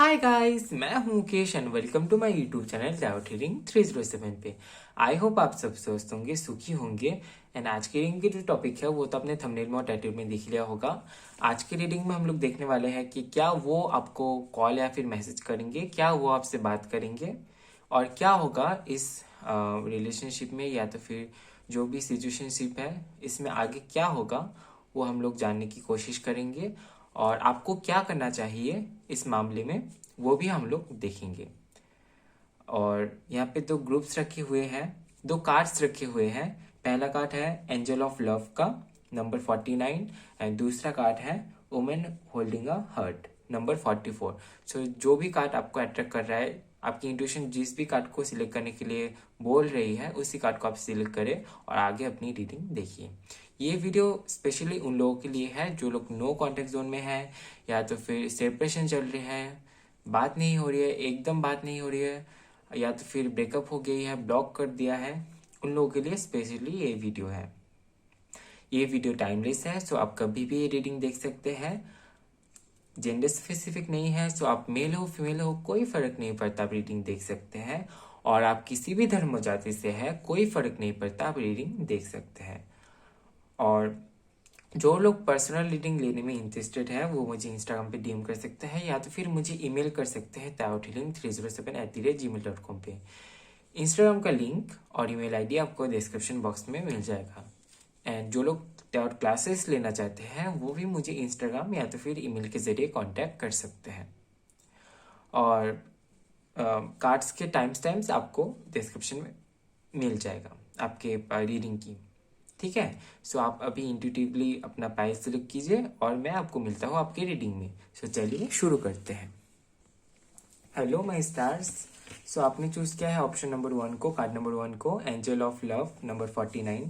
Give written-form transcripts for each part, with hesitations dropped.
हाय guys, मैं हूं Mukesh and welcome to my YouTube channel tarot reading 307 पे। आई होप आप सब स्वस्थ होंगे, सुखी होंगे। एंड आज की रीडिंग की जो टॉपिक है वो तो आपने थंबनेल में और टाइटल में देख लिया होगा। आज की रीडिंग में हम लोग देखने वाले हैं कि क्या वो आपको कॉल या फिर मैसेज करेंगे, क्या वो आपसे बात करेंगे और क्या होगा इस रिलेशनशिप में या तो फिर जो भी सिचुएशनशिप है इसमें आगे क्या होगा वो हम लोग जानने की कोशिश करेंगे। और आपको क्या करना चाहिए इस मामले में वो भी हम लोग देखेंगे। और यहाँ पे दो ग्रुप्स रखे हुए हैं, दो कार्ड्स रखे हुए हैं। पहला कार्ड है एंजल ऑफ लव का नंबर 49 एंड दूसरा कार्ड है women holding a heart number 44। So जो भी कार्ड आपको अट्रैक्ट कर रहा है, आपकी इंट्यूशन जिस भी कार्ड को सिलेक्ट करने के लिए बोल रही है उसी कार्ड को आप सिलेक्ट करें और आगे अपनी रीडिंग देखिए। ये वीडियो स्पेशली उन लोगों के लिए है जो लोग नो कॉन्टेक्ट जोन में है या तो फिर सेपरेशन चल रही है, बात नहीं हो रही है, एकदम बात नहीं हो रही है, या तो फिर ब्रेकअप हो गई है, ब्लॉक कर दिया है। उन लोगों के लिए स्पेशली ये वीडियो है। ये वीडियो टाइमलेस है, सो आप कभी भी ये रीडिंग देख सकते हैं। जेंडर स्पेसिफिक नहीं है, सो आप मेल हो फीमेल हो कोई फर्क नहीं पड़ता, आप रीडिंग देख सकते हैं। और आप किसी भी धर्म जाति से है कोई फर्क नहीं पड़ता, आप रीडिंग देख सकते हैं। और जो लोग पर्सनल रीडिंग लेने में इंटरेस्टेड है वो मुझे इंस्टाग्राम पे डीएम कर सकते हैं या तो फिर मुझे ईमेल कर सकते हैं taothealing307@gmail.com पे। इंस्टाग्राम का लिंक और ईमेल आईडी आपको डिस्क्रिप्शन बॉक्स में मिल जाएगा। एंड जो लोग टैरोट क्लासेस लेना चाहते हैं वो भी मुझे इंस्टाग्राम या तो फिर ईमेल के जरिए कांटेक्ट कर सकते हैं। और कार्ड्स के टाइम्स आपको डिस्क्रिप्शन में मिल जाएगा आपके रीडिंग की। ठीक है, सो आप अभी इंट्यूटिवली अपना पैज सेलेक्ट कीजिए और मैं आपको मिलता हूँ आपकी रीडिंग में। सो चलिए शुरू करते हैं। Hello my stars. सो आपने चूज किया है ऑप्शन नंबर 1 को, कार्ड नंबर 1 को, एंजल ऑफ लव नंबर 49।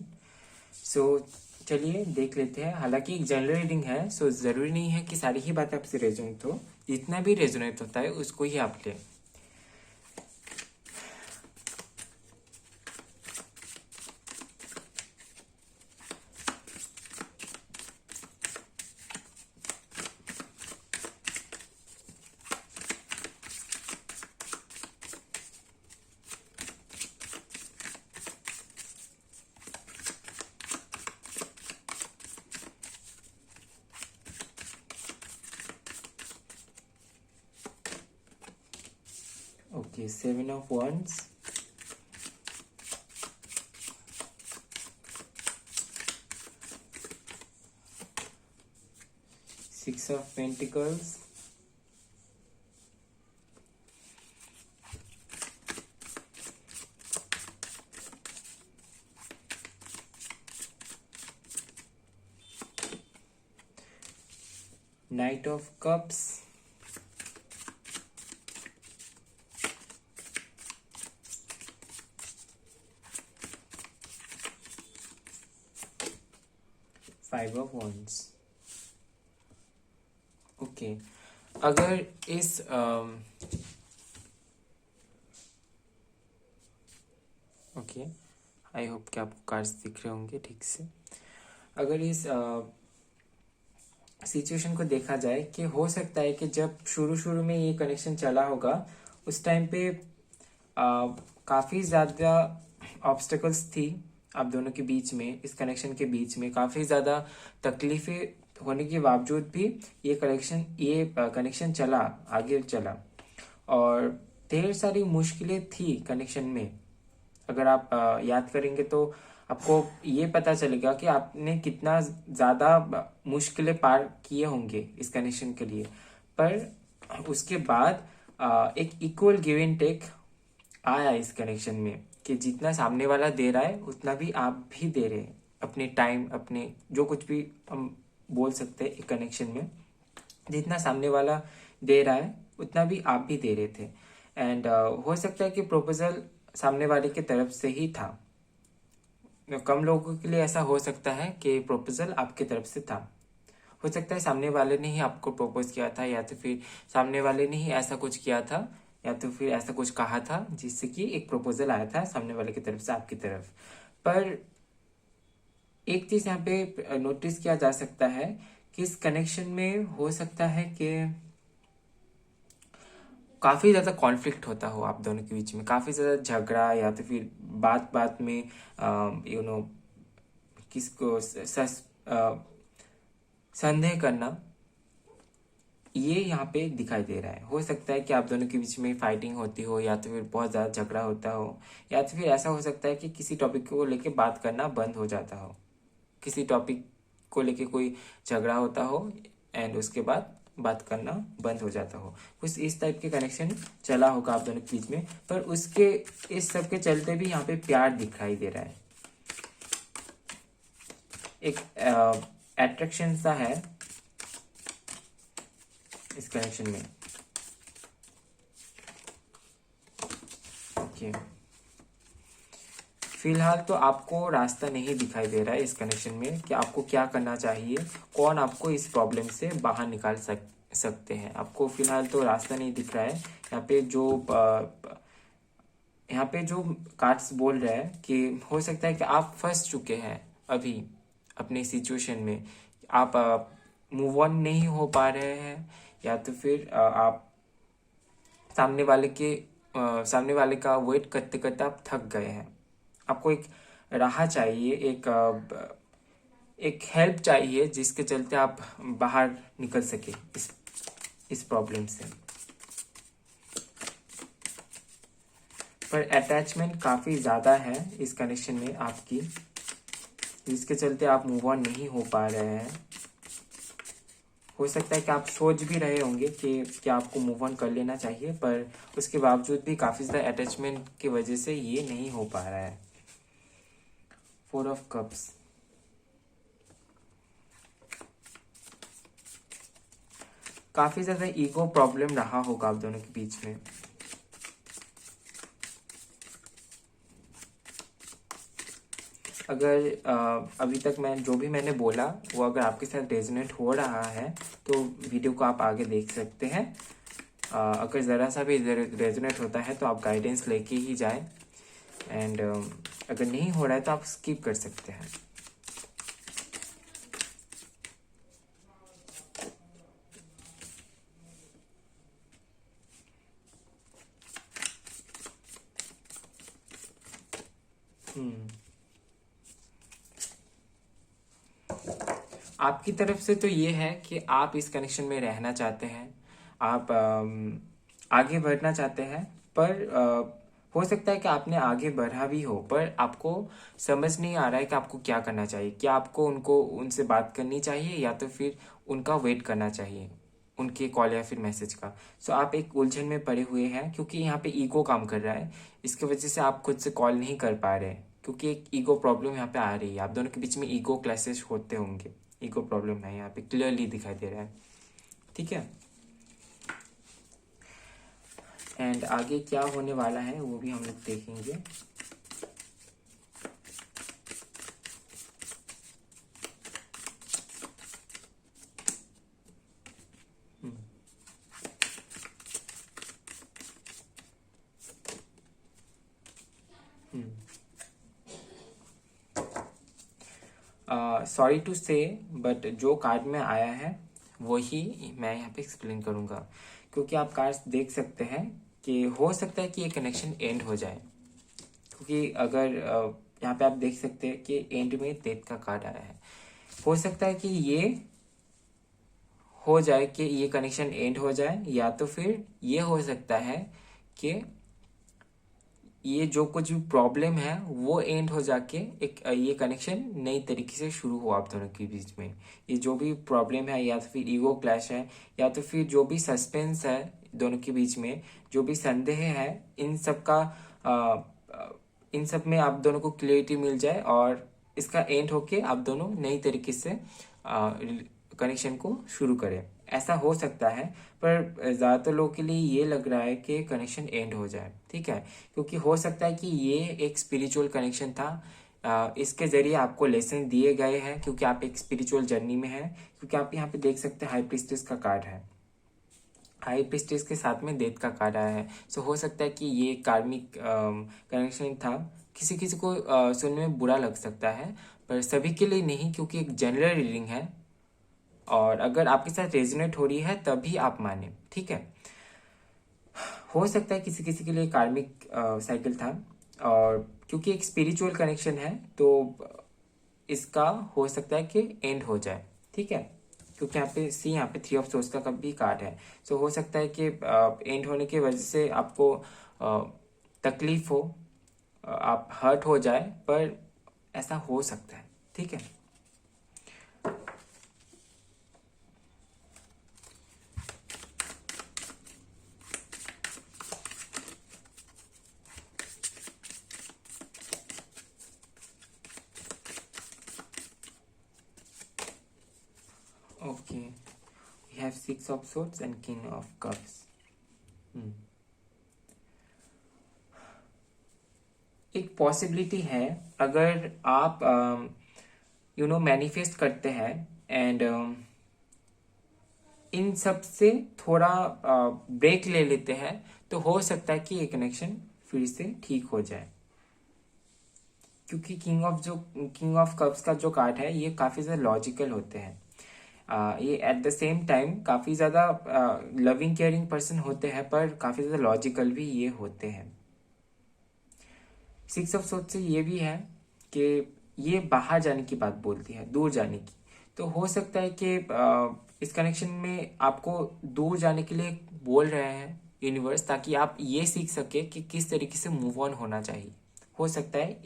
सो चलिए देख लेते हैं। हालांकि एक जनरल रीडिंग है, सो जरूरी नहीं है कि सारी ही बातें आपसे रेजोनेट हो, जितना भी रेजोनेट होता है उसको ही आप लें। Okay, 7 of Wands, 6 of Pentacles, Knight of Cups, Five of Wands। Okay, अगर इस ओके, आई होप कि आपको कार्ड्स दिख रहे होंगे ठीक से। अगर इस सिचुएशन को देखा जाए कि हो सकता है कि जब शुरू शुरू में ये कनेक्शन चला होगा उस टाइम पे काफ़ी ज़्यादा ऑब्स्टेकल्स थी आप दोनों के बीच में, इस कनेक्शन के बीच में काफ़ी ज़्यादा तकलीफें होने के बावजूद भी ये कनेक्शन चला, आगे चला। और ढेर सारी मुश्किलें थी कनेक्शन में। अगर आप याद करेंगे तो आपको ये पता चलेगा कि आपने कितना ज़्यादा मुश्किलें पार किए होंगे इस कनेक्शन के लिए। पर उसके बाद एक इक्वल गिव एंड टेक आया इस कनेक्शन में कि जितना सामने वाला दे रहा है उतना भी आप भी दे रहे हैं, अपने टाइम, अपने जो कुछ भी हम बोल सकते हैं एक कनेक्शन में, जितना सामने वाला दे रहा है उतना भी आप भी दे रहे थे। एंड हो सकता है कि प्रपोजल सामने वाले की तरफ से ही था। कम लोगों के लिए ऐसा हो सकता है कि प्रपोजल आपकी तरफ से था। हो सकता है सामने वाले ने ही आपको प्रपोज किया था या तो फिर सामने वाले ने ही ऐसा कुछ किया था या तो फिर ऐसा कुछ कहा था जिससे कि एक प्रपोजल आया था सामने वाले की तरफ से आपकी तरफ। पर एक चीज यहाँ पे नोटिस किया जा सकता है कि इस कनेक्शन में हो सकता है कि काफ़ी ज़्यादा कॉन्फ्लिक्ट होता हो आप दोनों के बीच में, काफ़ी ज़्यादा झगड़ा या तो फिर बात बात में किसको संदेह करना, ये यहाँ पे दिखाई दे रहा है। हो सकता है कि आप दोनों के बीच में फाइटिंग होती हो या तो फिर बहुत ज़्यादा झगड़ा होता हो, या तो फिर ऐसा हो सकता है कि किसी टॉपिक को लेके बात करना बंद हो जाता हो, किसी टॉपिक को लेके कोई झगड़ा होता हो एंड उसके बाद बात करना बंद हो जाता हो। कुछ इस टाइप के कनेक्शन चला होगा आप दोनों के बीच में, पर उसके इस सब के चलते भी यहाँ पे प्यार दिखाई दे रहा है, एक अट्रैक्शन सा है इस कनेक्शन में। ओके, फिलहाल तो आपको रास्ता नहीं दिखाई दे रहा है इस कनेक्शन में कि आपको क्या करना चाहिए, कौन आपको इस प्रॉब्लम से बाहर निकाल सकते हैं। आपको फिलहाल तो रास्ता नहीं दिख रहा है। यहाँ पे जो कार्ड्स बोल रहे हैं कि हो सकता है कि आप फंस चुके हैं अभी अपने सिचुएशन में, आप मूव ऑन नहीं हो पा रहे हैं, या तो फिर आप सामने वाले का वेट करते करते आप थक गए हैं। आपको एक राह चाहिए, एक हेल्प चाहिए जिसके चलते आप बाहर निकल सके इस प्रॉब्लम से। पर अटैचमेंट काफ़ी ज़्यादा है इस कनेक्शन में आपकी, जिसके चलते आप मूव ऑन नहीं हो पा रहे हैं। हो सकता है कि आप सोच भी रहे होंगे कि आपको मूव ऑन कर लेना चाहिए, पर उसके बावजूद भी काफ़ी ज़्यादा अटैचमेंट की वजह से ये नहीं हो पा रहा है। 4 ऑफ कप्स, काफ़ी ज़्यादा ईगो प्रॉब्लम रहा होगा आप दोनों के बीच में। अगर अभी तक जो भी मैंने बोला वो अगर आपके साथ रेजोनेट हो रहा है तो वीडियो को आप आगे देख सकते हैं। अगर ज़रा सा भी रेजोनेट होता है तो आप गाइडेंस लेके ही जाएं, एंड अगर नहीं हो रहा है तो आप स्किप कर सकते हैं। आपकी तरफ से तो ये है कि आप इस कनेक्शन में रहना चाहते हैं, आप आगे बढ़ना चाहते हैं, पर हो सकता है कि आपने आगे बढ़ा भी हो पर आपको समझ नहीं आ रहा है कि आपको क्या करना चाहिए। क्या आपको उनसे बात करनी चाहिए या तो फिर उनका वेट करना चाहिए, उनके कॉल या फिर मैसेज का। सो आप एक उलझन में पड़े हुए हैं क्योंकि यहाँ पे ईगो काम कर रहा है। इसकी वजह से आप खुद से कॉल नहीं कर पा रहे हैं क्योंकि एक ईगो प्रॉब्लम यहाँ पे आ रही है। आप दोनों के बीच में ईगो क्लैशेस होते होंगे, ईगो प्रॉब्लम है यहाँ पे, क्लियरली दिखाई दे रहा है। ठीक है, एंड आगे क्या होने वाला है वो भी हम लोग देखेंगे। सॉरी टू से, बट जो कार्ड में आया है वही मैं यहाँ पे एक्सप्लेन करूँगा, क्योंकि आप कार्ड्स देख सकते हैं कि हो सकता है कि ये कनेक्शन एंड हो जाए। क्योंकि अगर यहाँ पे आप देख सकते हैं कि एंड में डेथ का कार्ड आया है, हो सकता है कि ये हो जाए कि ये कनेक्शन एंड हो जाए, या तो फिर ये हो सकता है कि ये जो कुछ भी प्रॉब्लम है वो एंड हो जाके एक ये कनेक्शन नई तरीके से शुरू हो आप दोनों के बीच में। ये जो भी प्रॉब्लम है या तो फिर ईगो क्लैश है या तो फिर जो भी सस्पेंस है दोनों के बीच में, जो भी संदेह है, इन सब में आप दोनों को क्लियरिटी मिल जाए और इसका एंड होके आप दोनों नई तरीके से कनेक्शन को शुरू करें। ऐसा हो सकता है, पर ज़्यादातर लोगों के लिए ये लग रहा है कि कनेक्शन एंड हो जाए। ठीक है, क्योंकि हो सकता है कि ये एक स्पिरिचुअल कनेक्शन था। इसके जरिए आपको लेसन दिए गए हैं क्योंकि आप एक स्पिरिचुअल जर्नी में हैं। क्योंकि आप यहाँ पे देख सकते हैं हाई प्रीस्टेस का कार्ड है, हाई प्रीस्टेस के साथ में डेथ का कार्ड आया है। सो हो सकता है कि ये कार्मिक कनेक्शन था। किसी किसी को सुनने में बुरा लग सकता है, पर सभी के लिए नहीं, क्योंकि एक जनरल रीडिंग है और अगर आपके साथ रेजोनेट हो रही है तभी आप माने। ठीक है, हो सकता है किसी किसी के लिए कार्मिक साइकिल था, और क्योंकि एक स्पिरिचुअल कनेक्शन है तो इसका हो सकता है कि एंड हो जाए, ठीक है। क्योंकि यहाँ पे सी, यहाँ पे थ्री ऑफ सोर्स का कभी कार्ड है, सो हो सकता है कि एंड होने की वजह से आपको तकलीफ हो, आप हर्ट हो जाए, पर ऐसा हो सकता है, ठीक है। Okay, we have six of swords and king of cups. एक पॉसिबिलिटी है, अगर आप मैनिफेस्ट करते हैं एंड इन सब से थोड़ा ब्रेक ले लेते हैं, तो हो सकता है कि ये कनेक्शन फिर से ठीक हो जाए। क्योंकि किंग ऑफ कप्स का जो कार्ड है ये काफी ज्यादा लॉजिकल होते हैं। ये एट द सेम टाइम काफी ज्यादा लविंग केयरिंग पर्सन होते हैं, पर काफी ज्यादा लॉजिकल भी ये होते हैं। सिक्स ऑफ सोच से ये भी है कि ये बाहर जाने की बात बोलती है, दूर जाने की। तो हो सकता है कि इस कनेक्शन में आपको दूर जाने के लिए बोल रहे हैं यूनिवर्स, ताकि आप ये सीख सके कि किस तरीके से मूव ऑन होना चाहिए। हो सकता है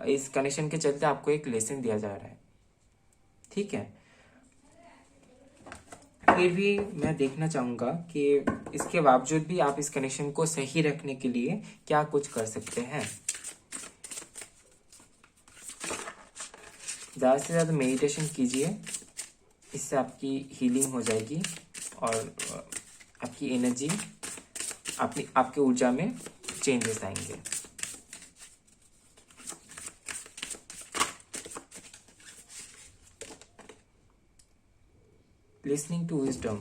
इस कनेक्शन के चलते आपको एक लेसन दिया जा रहा है, ठीक है। फिर भी मैं देखना चाहूंगा कि इसके बावजूद भी आप इस कनेक्शन को सही रखने के लिए क्या कुछ कर सकते हैं। ज़्यादा से ज़्यादा मेडिटेशन कीजिए, इससे आपकी हीलिंग हो जाएगी और आपकी एनर्जी, आपके ऊर्जा में चेंजेस आएंगे। Listening to wisdom,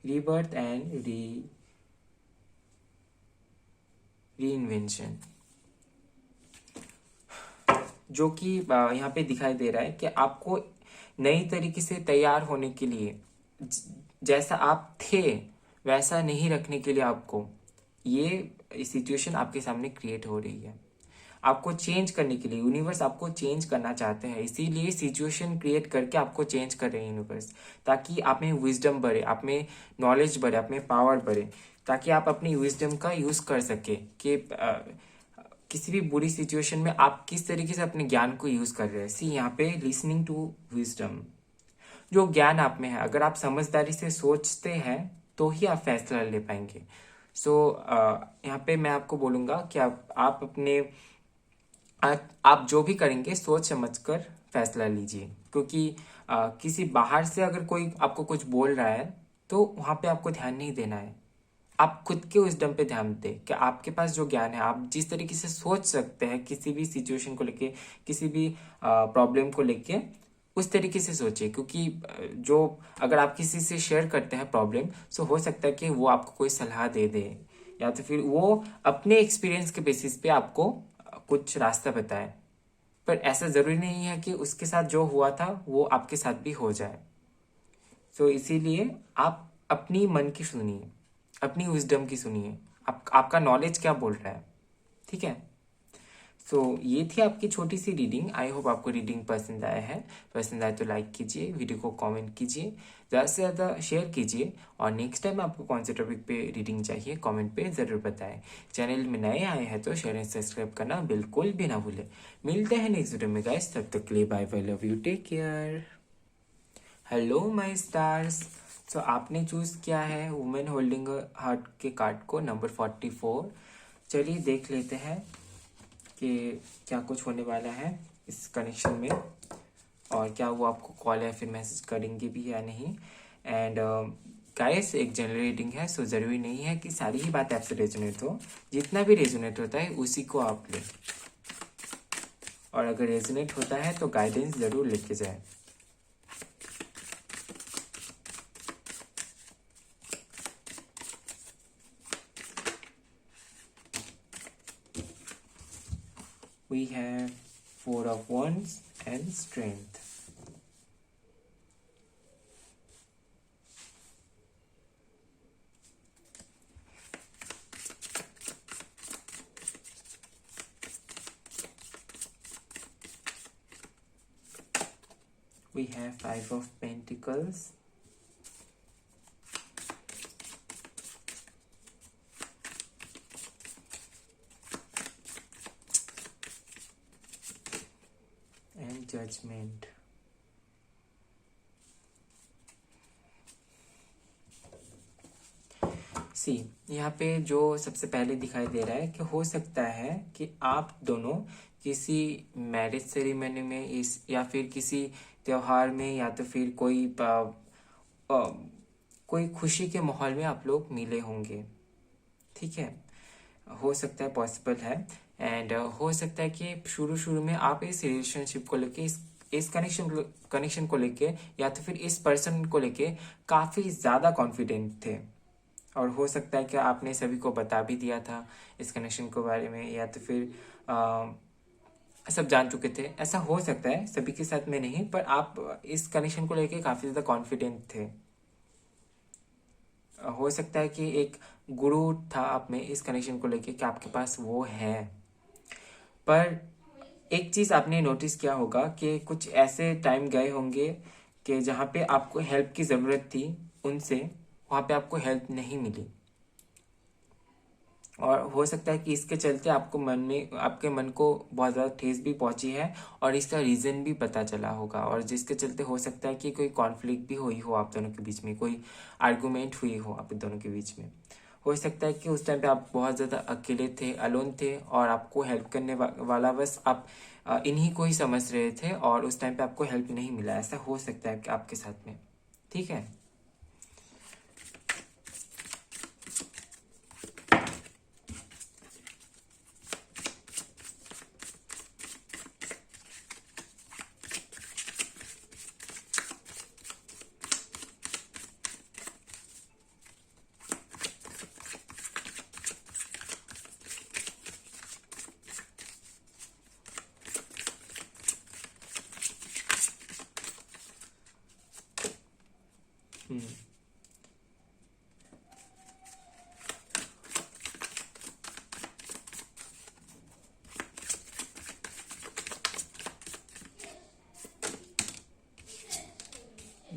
rebirth and reinvention, जो कि यहाँ पे दिखाई दे रहा है कि आपको नई तरीके से तैयार होने के लिए, जैसा आप थे वैसा नहीं रखने के लिए आपको ये सिचुएशन आपके सामने क्रिएट हो रही है। आपको चेंज करने के लिए यूनिवर्स आपको चेंज करना चाहते हैं, इसीलिए सिचुएशन क्रिएट करके आपको चेंज कर रहे हैं यूनिवर्स, ताकि आप में विजडम बढ़े, आप में नॉलेज बढ़े, आप में पावर बढ़े, ताकि आप अपनी विजडम का यूज कर सके कि किसी भी बुरी सिचुएशन में आप किस तरीके से अपने ज्ञान को यूज कर रहे हैं। सी यहाँ पे लिसनिंग टू विजडम, जो ज्ञान आप में है, अगर आप समझदारी से सोचते हैं तो ही आप फैसला ले पाएंगे। सो यहाँ पे मैं आपको बोलूंगा कि आप अपने आप जो भी करेंगे सोच समझकर फैसला लीजिए, क्योंकि किसी बाहर से अगर कोई आपको कुछ बोल रहा है तो वहां पे आपको ध्यान नहीं देना है। आप खुद के उस दम पे ध्यान दें कि आपके पास जो ज्ञान है, आप जिस तरीके से सोच सकते हैं किसी भी सिचुएशन को लेके, किसी भी प्रॉब्लम को लेके, उस तरीके से सोचिए। क्योंकि जो अगर आप किसी से शेयर करते हैं प्रॉब्लम, तो हो सकता है कि वो आपको कोई सलाह दे दे, या तो फिर वो अपने एक्सपीरियंस के बेसिस पे आपको कुछ रास्ता बताए। पर ऐसा जरूरी नहीं है कि उसके साथ जो हुआ था वो आपके साथ भी हो जाए। सो इसीलिए आप अपनी मन की सुनिए, अपनी विजडम की सुनिए, आपका नॉलेज क्या बोल रहा है, ठीक है। सो ये थी आपकी छोटी सी रीडिंग। आई होप आपको रीडिंग पसंद आया है। पसंद आए तो लाइक कीजिए, वीडियो को कमेंट कीजिए, ज़्यादा से ज़्यादा शेयर कीजिए, और नेक्स्ट टाइम आपको कौन से टॉपिक पे रीडिंग चाहिए कमेंट पे ज़रूर बताएं। चैनल में नए आए हैं तो शेयर एंड सब्सक्राइब करना बिल्कुल भी ना भूलें। मिलते हैं नेक्स्ट वीडियो में गाइस, तब तक के लिए bye bye, love you, take care. Hello my stars, so आपने चूज किया है वुमेन होल्डिंग हार्ट के कार्ड को, नंबर 44। चलिए देख लेते हैं कि क्या कुछ होने वाला है इस कनेक्शन में, और क्या वो आपको कॉल या फिर मैसेज करेंगे भी या नहीं। एंड गाइस, एक जनरल रीडिंग है, सो जरूरी नहीं है कि सारी ही बात आपसे रेजोनेट हो। जितना भी रेजोनेट होता है उसी को आप लें, और अगर रेजोनेट होता है तो गाइडेंस जरूर लेके जाए। We have Four of Wands and Strength. we have Five of Pentacles, and Judgment. सी यहाँ पे जो सबसे पहले दिखाई दे रहा है कि हो सकता है कि आप दोनों किसी मैरिज सेरेमनी में इस या फिर किसी त्योहार में या तो फिर कोई खुशी के माहौल में आप लोग मिले होंगे, ठीक है। हो सकता है, पॉसिबल है। एंड हो सकता है कि शुरू शुरू में आप इस रिलेशनशिप को लेके इस कनेक्शन को लेके या तो फिर इस पर्सन को लेके काफी ज्यादा कॉन्फिडेंट थे, और हो सकता है कि आपने सभी को बता भी दिया था इस कनेक्शन के बारे में, या तो फिर सब जान चुके थे। ऐसा हो सकता है, सभी के साथ में नहीं, पर आप इस कनेक्शन को लेके काफी ज्यादा कॉन्फिडेंट थे। हो सकता है कि एक गुरु था आप में इस कनेक्शन को लेके कि आपके पास वो है। पर एक चीज आपने नोटिस किया होगा कि कुछ ऐसे टाइम गए होंगे कि जहाँ पे आपको हेल्प की जरूरत थी उनसे, वहां पे आपको हेल्प नहीं मिली, और हो सकता है कि इसके चलते आपके मन को बहुत ज़्यादा ठेस भी पहुंची है, और इसका रीज़न भी पता चला होगा, और जिसके चलते हो सकता है कि कोई कॉन्फ्लिक्ट भी हुई हो आप दोनों के बीच में, कोई आर्गुमेंट हुई हो आप दोनों के बीच में। हो सकता है कि उस टाइम पे आप बहुत ज़्यादा अकेले थे, अलोन थे, और आपको हेल्प करने वाला बस आप इन्हीं को ही समझ रहे थे, और उस टाइम पे आपको हेल्प नहीं मिला। ऐसा हो सकता है कि आपके साथ में, ठीक है।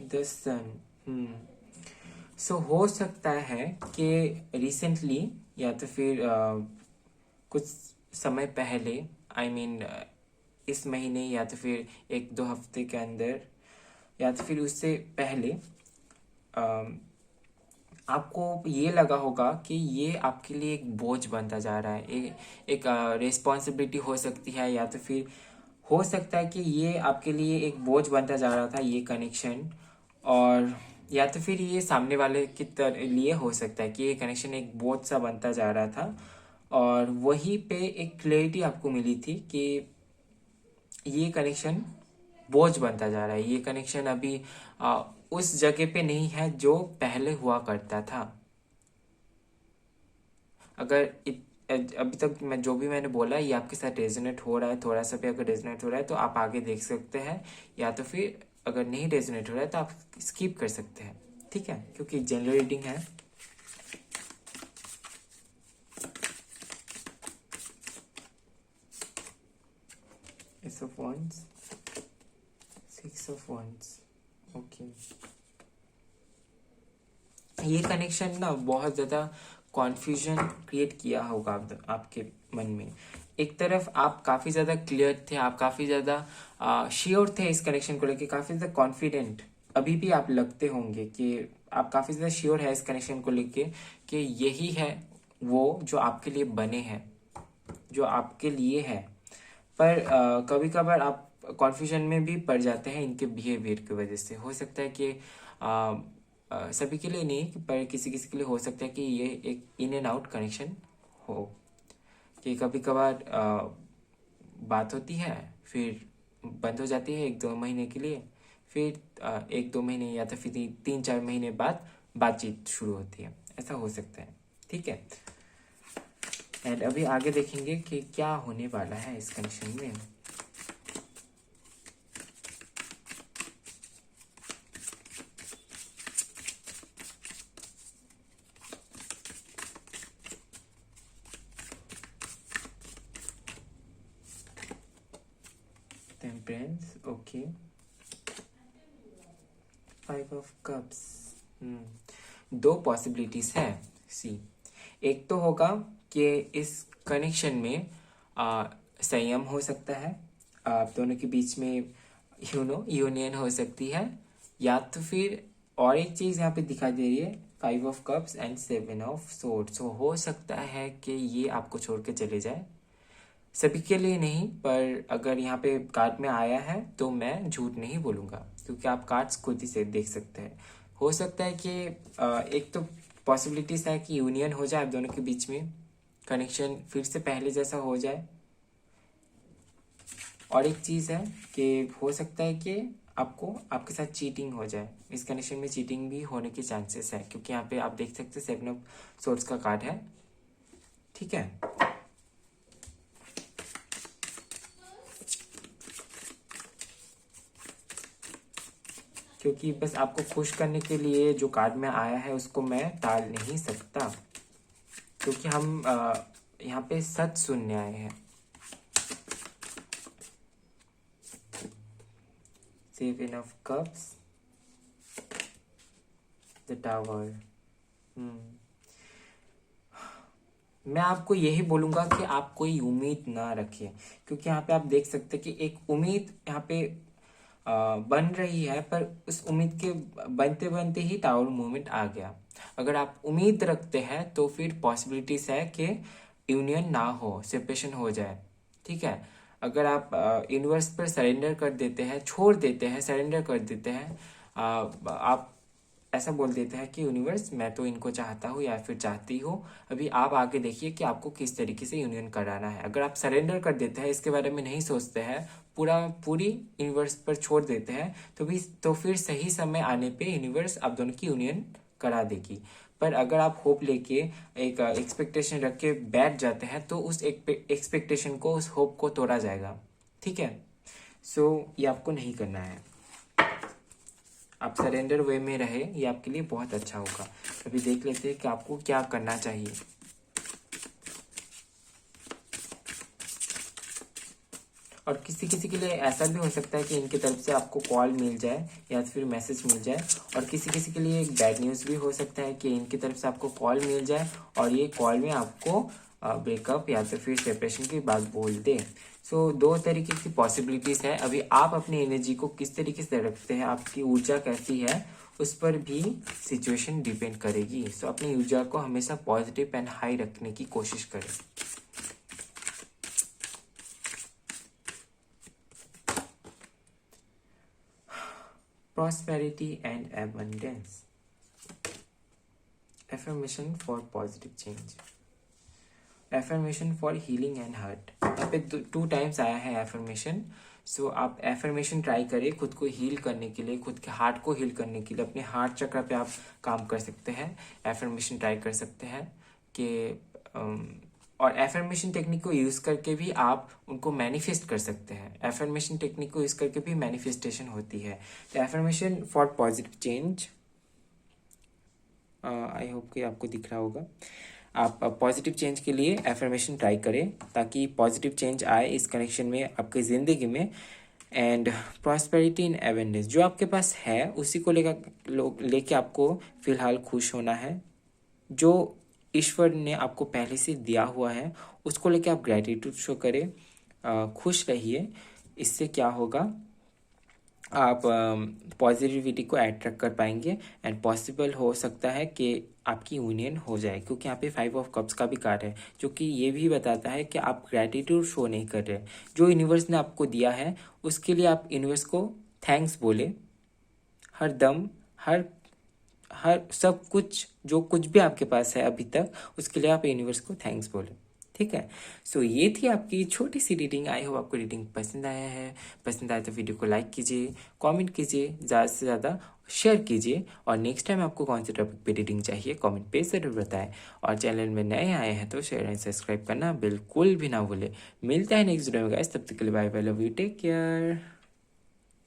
द सन। सो हो सकता है कि रिसेंटली या तो फिर कुछ समय पहले, आई मीन इस महीने या तो फिर एक दो हफ्ते के अंदर या तो फिर उससे पहले आपको ये लगा होगा कि ये आपके लिए एक बोझ बनता जा रहा है, एक रिस्पॉन्सिबिलिटी हो सकती है, या तो फिर हो सकता है कि ये आपके लिए एक बोझ बनता जा रहा था ये कनेक्शन, और या तो फिर ये सामने वाले की लिए हो सकता है कि ये कनेक्शन एक बोझ सा बनता जा रहा था, और वहीं पे एक क्लैरिटी आपको मिली थी कि ये कनेक्शन बोझ बनता जा रहा है, ये कनेक्शन अभी उस जगह पे नहीं है जो पहले हुआ करता था। अगर अभी तक मैं जो भी मैंने बोला ये आपके साथ रेजोनेट हो रहा है, थोड़ा सा भी अगर रेजोनेट हो रहा है तो आप आगे देख सकते हैं, या तो फिर अगर नहीं रेजोनेट हो रहा है तो आप स्किप कर सकते हैं, ठीक है, क्योंकि जनरल रीडिंग है। Ace of wands, six of wands, okay. ये कनेक्शन ना बहुत ज्यादा कॉन्फ्यूजन क्रिएट किया होगा आपके मन में। एक तरफ आप काफी ज्यादा क्लियर थे, आप काफी ज्यादा श्योर थे इस कनेक्शन को लेके, काफी ज्यादा कॉन्फिडेंट अभी भी आप लगते होंगे कि आप काफी ज्यादा श्योर है इस कनेक्शन को लेके कि यही है वो जो आपके लिए बने हैं, जो आपके लिए है। पर कभी कभार आप कॉन्फ्यूजन में भी पड़ जाते हैं इनके बिहेवियर की वजह से। हो सकता है कि सभी के लिए नहीं, पर किसी किसी के लिए हो सकता है कि ये एक इन एंड आउट कनेक्शन हो, कि कभी कभार बात होती है, फिर बंद हो जाती है एक दो महीने के लिए, फिर एक दो महीने या तो फिर 3-4 महीने बाद बातचीत शुरू होती है। ऐसा हो सकता है, ठीक है। एंड अभी आगे देखेंगे कि क्या होने वाला है इस कनेक्शन में। Temperance, okay. Five of cups. दो पॉसिबिलिटीज है सी। एक तो होगा कि इस कनेक्शन में संयम हो सकता है, आप दोनों के बीच में यूनियन हो सकती है, या तो फिर और एक चीज यहाँ पे दिखाई दे रही है, five of cups and seven of swords. हो सकता है कि ये आपको छोड़ के चले जाए, सभी के लिए नहीं, पर अगर यहाँ पे कार्ड में आया है तो मैं झूठ नहीं बोलूंगा, क्योंकि आप कार्ड्स खुद ही से देख सकते हैं। हो सकता है कि एक तो पॉसिबिलिटीज है कि यूनियन हो जाए आप दोनों के बीच में, कनेक्शन फिर से पहले जैसा हो जाए, और एक चीज है कि हो सकता है कि आपको आपके साथ चीटिंग हो जाए। इस कनेक्शन में चीटिंग भी होने के चांसेस है, क्योंकि यहाँ पे आप देख सकते हैं सेवन ऑफ सोर्ड्स का कार्ड है। ठीक है, क्योंकि बस आपको खुश करने के लिए जो कार्ड में आया है उसको मैं टाल नहीं सकता, क्योंकि हम यहाँ पे सच सुनने आए हैं। Seven of cups, the tower. मैं आपको यही बोलूंगा कि आप कोई उम्मीद ना रखें, क्योंकि यहाँ पे आप देख सकते हैं कि एक उम्मीद यहाँ पे बन रही है, पर उस उम्मीद के बनते बनते ही टावर मूवमेंट आ गया। अगर आप उम्मीद रखते हैं तो फिर पॉसिबिलिटीज है कि यूनियन ना हो, सेपरेशन हो जाए। ठीक है, अगर आप यूनिवर्स पर सरेंडर कर देते हैं, छोड़ देते हैं, सरेंडर कर देते हैं, आप ऐसा बोल देते हैं कि यूनिवर्स मैं तो इनको चाहता हूँ या फिर चाहती हूँ, अभी आप आगे देखिए कि आपको किस तरीके से यूनियन कराना है। अगर आप सरेंडर कर देते हैं, इसके बारे में नहीं सोचते हैं, पूरी यूनिवर्स पर छोड़ देते हैं, तो फिर सही समय आने पे यूनिवर्स आप दोनों की यूनियन करा देगी। पर अगर आप होप लेके एक एक्सपेक्टेशन रख के बैठ जाते हैं तो उस एक्सपेक्टेशन को, उस होप को तोड़ा जाएगा। ठीक है, सो ये आपको नहीं करना है। आप सरेंडर वे में रहे, ये आपके लिए बहुत अच्छा होगा। अभी देख लेते हैं कि आपको क्या करना चाहिए। और किसी किसी के लिए ऐसा भी हो सकता है कि इनकी तरफ से आपको कॉल मिल जाए या फिर मैसेज मिल जाए, और किसी किसी के लिए एक बैड न्यूज़ भी हो सकता है कि इनकी तरफ से आपको कॉल मिल जाए और ये कॉल में आपको ब्रेकअप या तो फिर सेपरेशन की बात बोल दे। सो दो तरीके की पॉसिबिलिटीज है। अभी आप अपनी एनर्जी को किस तरीके से रखते हैं, आपकी ऊर्जा कैसी है, उस पर भी सिचुएशन डिपेंड करेगी। सो अपनी ऊर्जा को हमेशा पॉजिटिव एंड हाई रखने की कोशिश करें। Prosperity and abundance. Affirmation for positive change. Affirmation for healing and hurt. यहाँ पे 2 टाइम्स आया है एफर्मेशन। सो आप एफर्मेशन ट्राई करें खुद को हील करने के लिए, खुद के हार्ट को हील करने के लिए। अपने हार्ट चक्र पे आप काम कर सकते हैं, एफर्मेशन ट्राई कर सकते हैं कि और एफर्मेशन टेक्निक को यूज करके भी आप उनको मैनिफेस्ट कर सकते हैं। एफर्मेशन टेक्निक को यूज करके भी मैनिफेस्टेशन होती है। तो affirmation for positive change, I hope कि आपको दिख रहा होगा। आप पॉजिटिव चेंज के लिए एफर्मेशन ट्राई करें ताकि पॉजिटिव चेंज आए इस कनेक्शन में, आपकी ज़िंदगी में। एंड प्रॉस्पेरिटी इन एबंडेंस, जो आपके पास है उसी को लेके आपको फिलहाल खुश होना है। जो ईश्वर ने आपको पहले से दिया हुआ है उसको लेके आप ग्रेटिट्यूड शो करें, खुश रहिए। इससे क्या होगा, आप पॉजिटिविटी को अट्रैक्ट कर पाएंगे एंड पॉसिबल हो सकता है कि आपकी यूनियन हो जाए, क्योंकि यहाँ पे 5 ऑफ कप्स का भी कार्ड है, जो कि ये भी बताता है कि आप ग्रेटिट्यूड शो नहीं कर रहे। जो यूनिवर्स ने आपको दिया है उसके लिए आप यूनिवर्स को थैंक्स बोले हर दम, हर सब कुछ, जो कुछ भी आपके पास है अभी तक, उसके लिए आप यूनिवर्स को थैंक्स बोले। ठीक है, सो ये थी आपकी छोटी सी रीडिंग। आई होप आपको रीडिंग पसंद आया है। पसंद आया तो वीडियो को लाइक कीजिए, कमेंट कीजिए, ज़्यादा से ज़्यादा शेयर कीजिए, और नेक्स्ट टाइम आपको कौन से टॉपिक पे रीडिंग चाहिए कमेंट पे ज़रूर बताएं। और चैनल में नए आए हैं तो शेयर एंड सब्सक्राइब करना बिल्कुल भी ना भूले। मिलता है नेक्स्ट वीडियो में गाइस, तब तक के लिए bye bye, love you, take care.